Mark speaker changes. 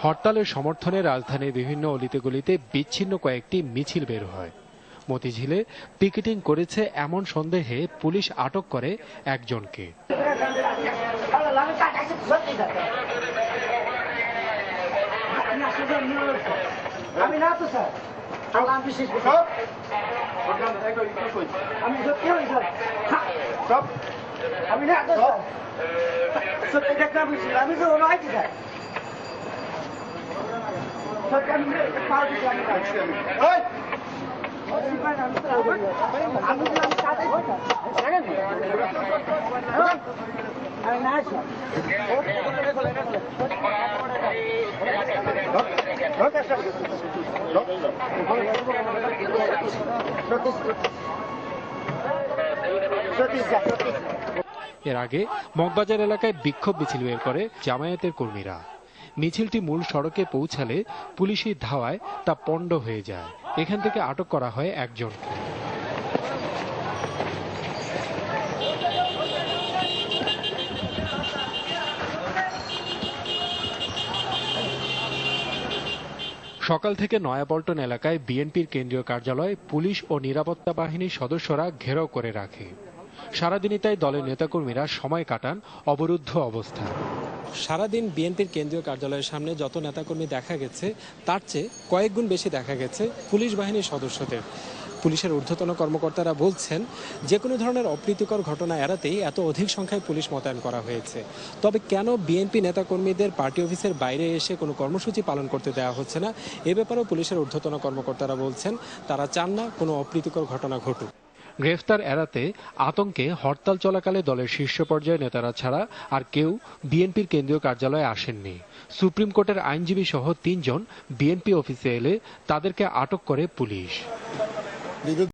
Speaker 1: হরতালের সমর্থনে রাজধানীর বিভিন্ন অলিতে-গলিতে বিচ্ছিন্ন কয়েকটি মিছিল বের হয়। মতিঝিলে পিকেটিং করেছে এমন সন্দেহে পুলিশ আটক করে একজনকে। এর আগে মগবাজার এলাকায় বিক্ষোভ মিছিল বের করে জামায়াতের কর্মীরা। মিছিলটি মূল সড়কে পৌঁছালে পুলিশি ধাওয়ায় তা পণ্ড হয়ে যায়। এখান থেকে আটক করা হয় একজনকে। সকাল থেকে নয়াপল্টন এলাকায় বিএনপির কেন্দ্রীয় কার্যালয় পুলিশ ও নিরাপত্তা বাহিনীর সদস্যরা ঘেরাও করে রাখে। সারাদিনই তাই দলের নেতাকর্মীরা সময় কাটান অবরুদ্ধ অবস্থায়। সারাদিন বিএনপির কেন্দ্রীয় কার্যালয়ের সামনে যত নেতাকর্মী দেখা গেছে তার চেয়ে কয়েক গুণ বেশি দেখা গেছে পুলিশ বাহিনীর সদস্যদের। পুলিশের ঊর্ধ্বতন কর্মকর্তারা বলছেন, যে কোনো ধরনের অপ্রীতিকর ঘটনা এড়াতেই এত অধিক সংখ্যায় পুলিশ মোতায়েন করা হয়েছে। তবে কেন বিএনপি নেতাকর্মীদের পার্টি অফিসের বাইরে এসে কোনো কর্মসূচি পালন করতে দেওয়া হচ্ছে না, এ ব্যাপারেও পুলিশের ঊর্ধ্বতন কর্মকর্তারা বলছেন তারা চান না কোনো অপ্রীতিকর ঘটনা ঘটুক। গ্রেফতার এড়াতে আতঙ্কে হরতাল চলাকালে দলের শীর্ষ পর্যায়ের নেতারা ছাড়া আর কেউ বিএনপির কেন্দ্রীয় কার্যালয়ে আসেননি। সুপ্রিম কোর্টের আইনজীবী সহ ৩ জন বিএনপি অফিসে এলে তাদেরকে আটক করে পুলিশ।